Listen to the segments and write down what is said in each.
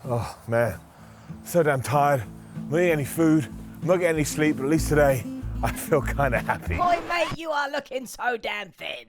Oh man, so damn tired. I'm not eating any food, I'm not getting any sleep, but at least today, I feel kind of happy. Boy, mate, you are looking so damn thin.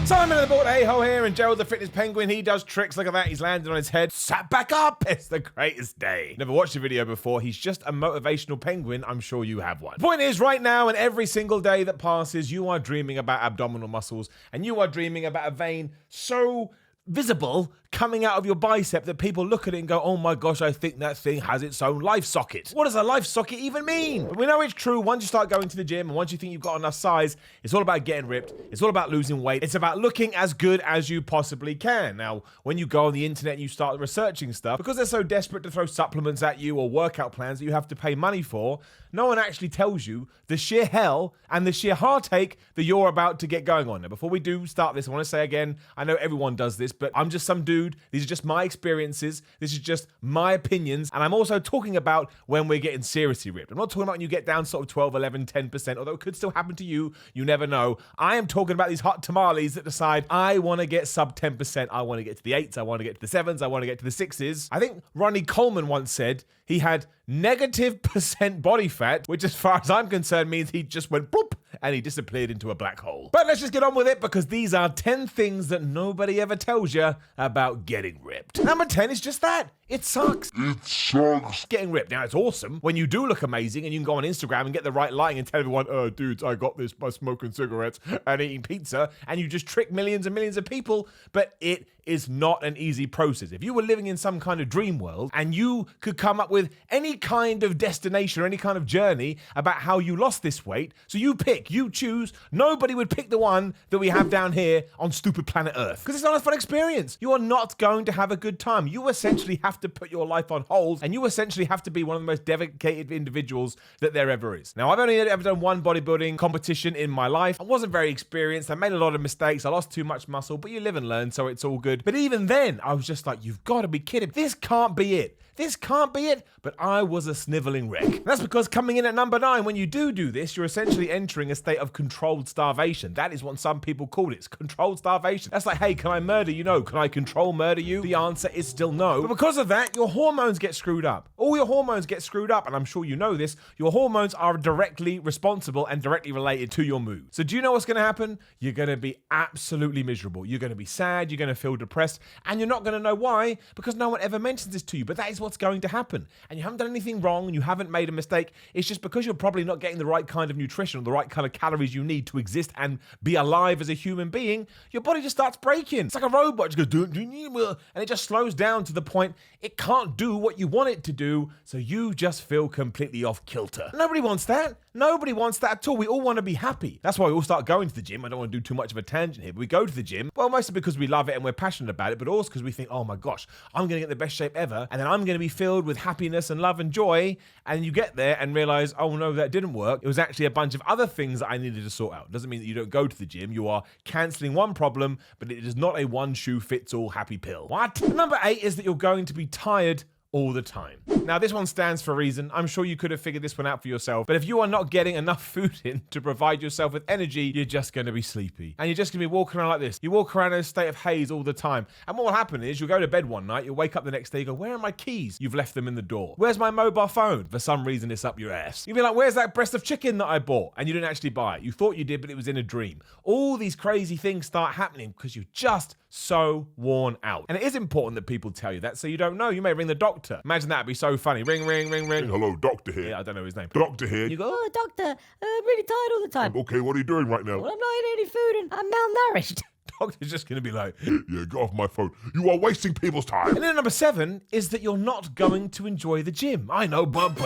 Simon the Bald A-hole here, and Gerald the Fitness Penguin, he does tricks. Look at that, he's landed on his head, sat back up. It's the greatest day. Never watched a video before, he's just a motivational penguin. I'm sure you have one. Point is, right now and every single day that passes, you are dreaming about abdominal muscles, and you are dreaming about a vein so visible coming out of your bicep that people look at it and go, oh my gosh, I think that thing has its own life socket. What does a life socket even mean? But we know it's true. Once you start going to the gym and once you think you've got enough size, it's all about getting ripped. It's all about losing weight. It's about looking as good as you possibly can. Now, when you go on the internet and you start researching stuff, because they're so desperate to throw supplements at you or workout plans that you have to pay money for, no one actually tells you the sheer hell and the sheer heartache that you're about to get going on. Now, before we do start this, I want to say again, I know everyone does this, but I'm just some dude. These are just my experiences. This is just my opinions. And I'm also talking about when we're getting seriously ripped. I'm not talking about when you get down sort of 12, 11, 10%, although it could still happen to you. You never know. I am talking about these hot tamales that decide, I want to get sub 10%. I want to get to the 8s. I want to get to the 7s. I want to get to the 6s. I think Ronnie Coleman once said he had negative % body fat, which as far as I'm concerned means he just went boop and he disappeared into a black hole. But let's just get on with it, because these are 10 things that nobody ever tells you about getting ripped. Number 10 is just that. It sucks. It sucks. Getting ripped. Now, it's awesome when you do look amazing and you can go on Instagram and get the right lighting and tell everyone, oh, dudes, I got this by smoking cigarettes and eating pizza, and you just trick millions and millions of people, but it is not an easy process. If you were living in some kind of dream world and you could come up with any kind of destination or any kind of journey about how you lost this weight, so you pick, you choose, nobody would pick the one that we have down here on stupid planet Earth, because it's not a fun experience. You are not going to have a good time. You essentially have to put your life on hold, and you essentially have to be one of the most dedicated individuals that there ever is. Now, I've only ever done one bodybuilding competition in my life. I wasn't very experienced. I made a lot of mistakes. I lost too much muscle, but you live and learn, so it's all good. But even then, I was just like, you've got to be kidding. This can't be it. This can't be it. But I was a sniveling wreck. And that's because coming in at number 9, when you do this, you're essentially entering a state of controlled starvation. That is what some people call it. It's controlled starvation. That's like, hey, can I murder you? No. Can I control murder you? The answer is still no. But because of that, your hormones get screwed up. All your hormones get screwed up, and I'm sure you know this. Your hormones are directly responsible and directly related to your mood. So do you know what's going to happen? You're going to be absolutely miserable. You're going to be sad. You're going to feel depressed, and you're not going to know why, because no one ever mentions this to you. But that is what's going to happen. And you haven't done anything wrong, and you haven't made a mistake. It's just because you're probably not getting the right kind of nutrition or the right kind of calories you need to exist and be alive as a human being. Your body just starts breaking. It's like a robot. It just goes, and it just slows down to the point it can't do what you want it to do, so you just feel completely off kilter. Nobody wants that. Nobody wants that at all. We all want to be happy. That's why we all start going to the gym. I don't want to do too much of a tangent here, but we go to the gym, well, mostly because we love it and we're passionate about it, but also because we think, oh my gosh, I'm going to get the best shape ever, and then I'm going to be filled with happiness and love and joy, and you get there and realize, oh no, that didn't work. It was actually a bunch of other things that I needed to sort out. It doesn't mean that you don't go to the gym. You are cancelling one problem, but it is not a one-shoe-fits-all happy pill. What? Number 8 is that you're going to be tired all the time. Now, this one stands for a reason. I'm sure you could have figured this one out for yourself, but if you are not getting enough food in to provide yourself with energy, you're just going to be sleepy. And you're just going to be walking around like this. You walk around in a state of haze all the time. And what will happen is you'll go to bed one night, you'll wake up the next day, you go, where are my keys? You've left them in the door. Where's my mobile phone? For some reason, it's up your ass. You'll be like, where's that breast of chicken that I bought? And you didn't actually buy it. You thought you did, but it was in a dream. All these crazy things start happening because you're just so worn out. And it is important that people tell you that, so you don't know. You may ring the doctor. Imagine that'd be so funny. Ring, ring, ring, ring. Hello, doctor here. Yeah, I don't know his name. Doctor here. You go, oh, doctor, I'm really tired all the time. Okay, what are you doing right now? Well, I'm not eating any food and I'm malnourished. Doctor's just going to be like, Yeah, get off my phone. You are wasting people's time. And then number 7 is that you're not going to enjoy the gym. I know, but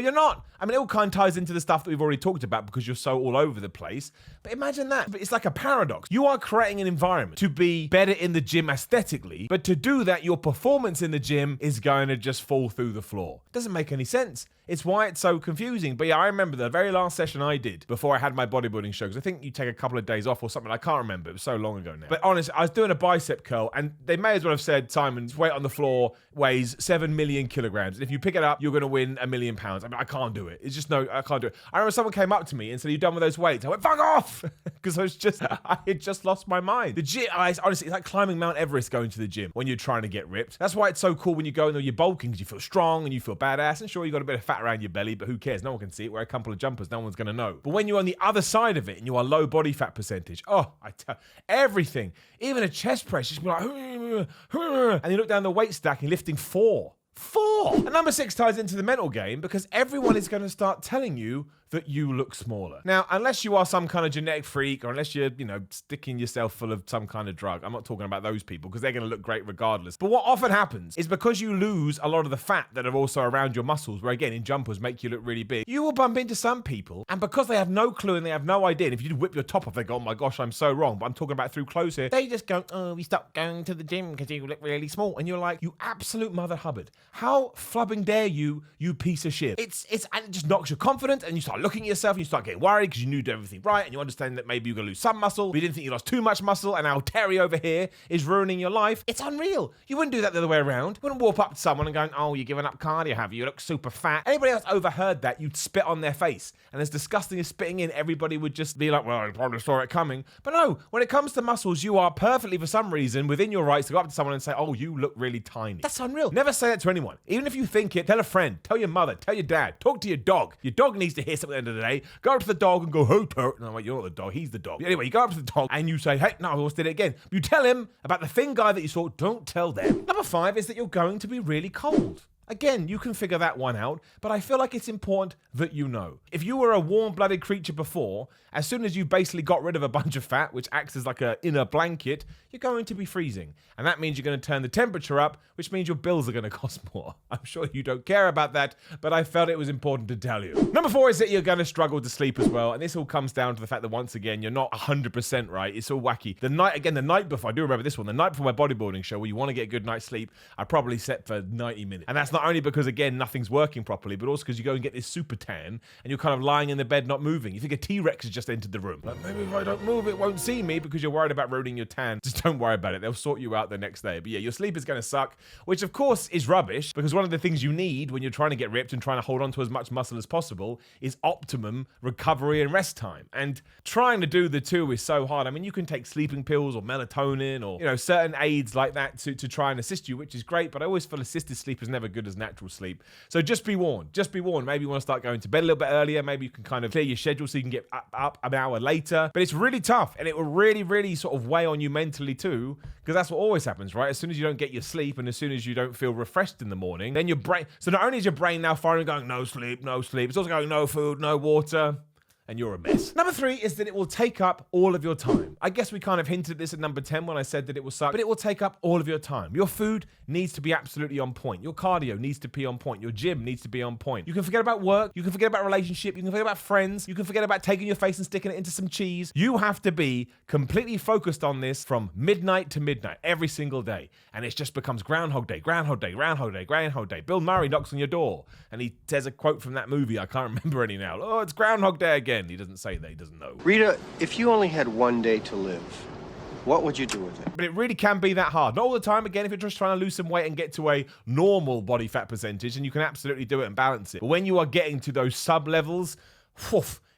you're not. I mean, it all kind of ties into the stuff that we've already talked about because you're so all over the place. But imagine that. It's like a paradox. You are creating an environment to be better in the gym aesthetically, but to do that, your performance in the gym is going to just fall through the floor. Doesn't make any sense. It's why it's so confusing. But yeah, I remember the very last session I did before I had my bodybuilding show, because I think you take a couple of days off or something. I can't remember. It was so long ago now. But honestly, I was doing a bicep curl, and they may as well have said, Simon's weight on the floor weighs 7 million kilograms. And if you pick it up, you're going to win £1 million. I mean, I can't do it. It's just no, I can't do it. I remember someone came up to me and said, "Are you done with those weights?" I went, "Fuck off!" Because I had just lost my mind. The gym, honestly, it's like climbing Mount Everest going to the gym when you're trying to get ripped. That's why it's so cool when you go and you're bulking, because you feel strong and you feel badass. And sure, you got a bit of fat around your belly, but who cares? No one can see it. Wear a couple of jumpers, no one's going to know. But when you're on the other side of it and you are low body fat percentage, everything, even a chest press, just be like, and you look down the weight stack and you're lifting 4. And number 6 ties into the mental game, because everyone is going to start telling you that you look smaller. Now, unless you are some kind of genetic freak, or unless you're, sticking yourself full of some kind of drug, I'm not talking about those people, because they're going to look great regardless. But what often happens is, because you lose a lot of the fat that are also around your muscles, where again, in jumpers make you look really big, you will bump into some people, and because they have no clue and they have no idea, and if you whip your top off, they go, "Oh my gosh, I'm so wrong," but I'm talking about through clothes here, they just go, "Oh, we stopped going to the gym because you look really small." And you're like, you absolute mother hubbard. How flubbing dare you, you piece of shit. And it just knocks your confidence, and you start looking at yourself and you start getting worried because you knew everything right, and you understand that maybe you're going to lose some muscle, but you didn't think you lost too much muscle, and now Terry over here is ruining your life. It's unreal. You wouldn't do that the other way around. You wouldn't walk up to someone and go, "Oh, you're giving up cardio, have you? You look super fat." Anybody else overheard that, you'd spit on their face. And as disgusting as spitting in, everybody would just be like, "Well, I probably saw it coming." But no, when it comes to muscles, you are perfectly, for some reason, within your rights to go up to someone and say, "Oh, you look really tiny." That's unreal. Never say that to anyone. Even if you think it, tell a friend, tell your mother, tell your dad, talk to your dog. Your dog needs to hear something at the end of the day. Go up to the dog and go, "Hey, Turt." No, wait, you're not the dog, he's the dog. Anyway, you go up to the dog and you say, "Hey," no, I almost did it again. You tell him about the thin guy that you saw. Don't tell them. Number 5 is that you're going to be really cold. Again, you can figure that one out, but I feel like it's important that you know. If you were a warm-blooded creature before, as soon as you basically got rid of a bunch of fat, which acts as like an inner blanket, you're going to be freezing. And that means you're going to turn the temperature up, which means your bills are going to cost more. I'm sure you don't care about that, but I felt it was important to tell you. Number 4 is that you're going to struggle to sleep as well, and this all comes down to the fact that, once again, you're not 100% right. It's all wacky. The night before, I do remember this one, the night before my bodybuilding show, where you want to get a good night's sleep, I probably slept for 90 minutes. And that's not only because, again, nothing's working properly, but also because you go and get this super tan and you're kind of lying in the bed not moving. You think a T-Rex has just entered the room. Like, maybe if I don't move, it won't see me, because you're worried about ruining your tan. Just don't worry about it. They'll sort you out the next day. But yeah, your sleep is going to suck, which of course is rubbish, because one of the things you need when you're trying to get ripped and trying to hold on to as much muscle as possible is optimum recovery and rest time. And trying to do the two is so hard. I mean, you can take sleeping pills or melatonin or, certain aids like that to try and assist you, which is great, but I always feel assisted sleep is never good as natural sleep. So just be warned. Just be warned. Maybe you want to start going to bed a little bit earlier. Maybe you can kind of clear your schedule so you can get up an hour later. But it's really tough, and it will really, really sort of weigh on you mentally too, because that's what always happens, right? As soon as you don't get your sleep, and as soon as you don't feel refreshed in the morning, then your brain... So not only is your brain now firing going, "No sleep, no sleep," it's also going, "No food, no water," and you're a mess. Number 3 is that it will take up all of your time. I guess we kind of hinted at this at number 10 when I said that it will suck, but it will take up all of your time. Your food needs to be absolutely on point. Your cardio needs to be on point. Your gym needs to be on point. You can forget about work. You can forget about relationship. You can forget about friends. You can forget about taking your face and sticking it into some cheese. You have to be completely focused on this from midnight to midnight every single day. And it just becomes Groundhog Day, Groundhog Day, Groundhog Day, Groundhog Day. Bill Murray knocks on your door and he says a quote from that movie. I can't remember any now. "Oh, it's Groundhog Day again." He doesn't say that. He doesn't know. Rita, if you only had one day to live, what would you do with it? But it really can be that hard. Not all the time. Again, if you're just trying to lose some weight and get to a normal body fat percentage, and you can absolutely do it and balance it. But when you are getting to those sub levels,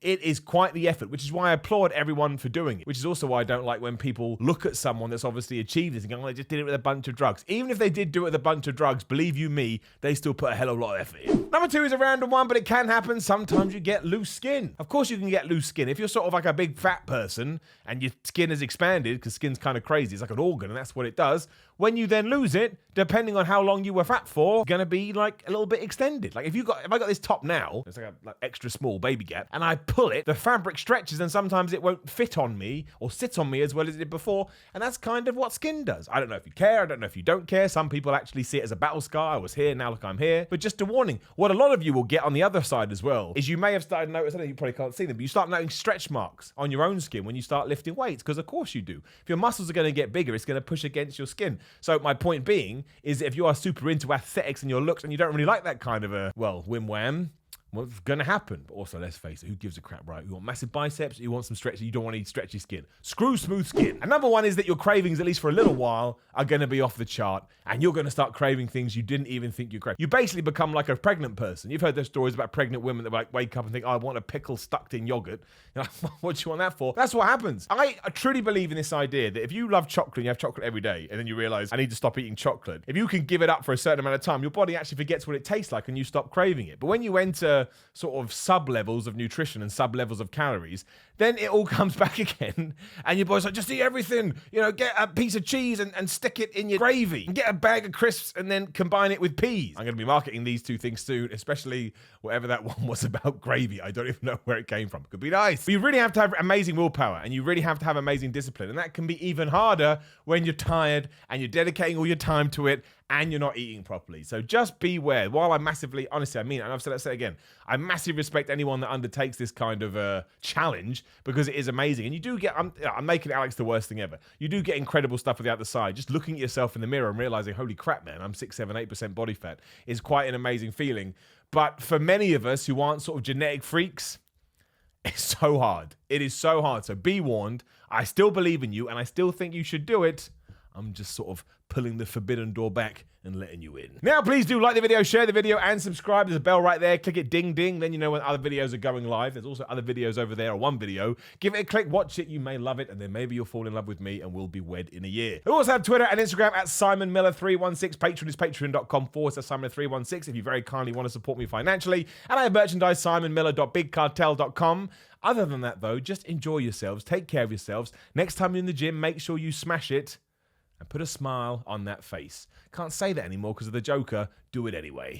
it is quite the effort, which is why I applaud everyone for doing it, which is also why I don't like when people look at someone that's obviously achieved this and go, "Oh, they just did it with a bunch of drugs." Even if they did do it with a bunch of drugs, believe you me, they still put a hell of a lot of effort in. Number 2 is a random one, but it can happen. Sometimes you get loose skin. Of course you can get loose skin. If you're sort of like a big fat person and your skin is expanded, because skin's kind of crazy, it's like an organ and that's what it does. When you then lose it, depending on how long you were fat for, gonna be like a little bit extended. Like if I got this top now, it's like a extra small baby gap, and I pull it, the fabric stretches and sometimes it won't fit on me or sit on me as well as it did before, and that's kind of what skin does. I don't know if you care, I don't know if you don't care. Some people actually see it as a battle scar. I was here, now look, I'm here. But just a warning, what a lot of you will get on the other side as well is you may have started noticing, I know you probably can't see them, but you start noticing stretch marks on your own skin when you start lifting weights, because of course you do. If your muscles are going to get bigger, it's going to push against your skin. So my point being is that if you are super into aesthetics and your looks and you don't really like that kind of a, well, whim wham, what's going to happen? But also, let's face it, who gives a crap, right? You want massive biceps, you want some stretchy, you don't want any stretchy skin. Screw smooth skin. Another one is that your cravings, at least for a little while, are going to be off the chart, and you're going to start craving things you didn't even think you crave. You basically become like a pregnant person. You've heard those stories about pregnant women that like wake up and think, oh, I want a pickle stuck in yogurt. You're like, what do you want that for? That's what happens. I truly believe in this idea that if you love chocolate and you have chocolate every day, and then you realize, I need to stop eating chocolate, if you can give it up for a certain amount of time, your body actually forgets what it tastes like and you stop craving it. But when you enter sort of sub-levels of nutrition and sub-levels of calories, then it all comes back again, and your body's like, just eat everything. You know, get a piece of cheese and stick it in your gravy, and get a bag of crisps and then combine it with peas. I'm going to be marketing these two things soon, especially whatever that one was about gravy. I don't even know where it came from. It could be nice. But you really have to have amazing willpower, and you really have to have amazing discipline, and that can be even harder when you're tired and you're dedicating all your time to it and you're not eating properly. So just beware. While I massively, honestly, I mean, and I've said that again, I massively respect anyone that undertakes this kind of challenge, because it is amazing. And you do get, I'm making Alex the worst thing ever. You do get incredible stuff on the other side. Just looking at yourself in the mirror and realizing, holy crap, man, I'm 6, 7, 8% body fat is quite an amazing feeling. But for many of us who aren't sort of genetic freaks, it's so hard. It is so hard. So be warned. I still believe in you, and I still think you should do it. I'm just sort of pulling the forbidden door back and letting you in. Now, please do like the video, share the video, and subscribe. There's a bell right there. Click it, ding, ding. Then you know when other videos are going live. There's also other videos over there, or one video. Give it a click, watch it. You may love it, and then maybe you'll fall in love with me, and we'll be wed in a year. I also have Twitter and Instagram at SimonMiller316. Patreon is patreon.com/Simon316 if you very kindly want to support me financially. And I have merchandise, simonmiller.bigcartel.com. Other than that, though, just enjoy yourselves. Take care of yourselves. Next time you're in the gym, make sure you smash it and put a smile on that face. Can't say that anymore because of the Joker. Do it anyway.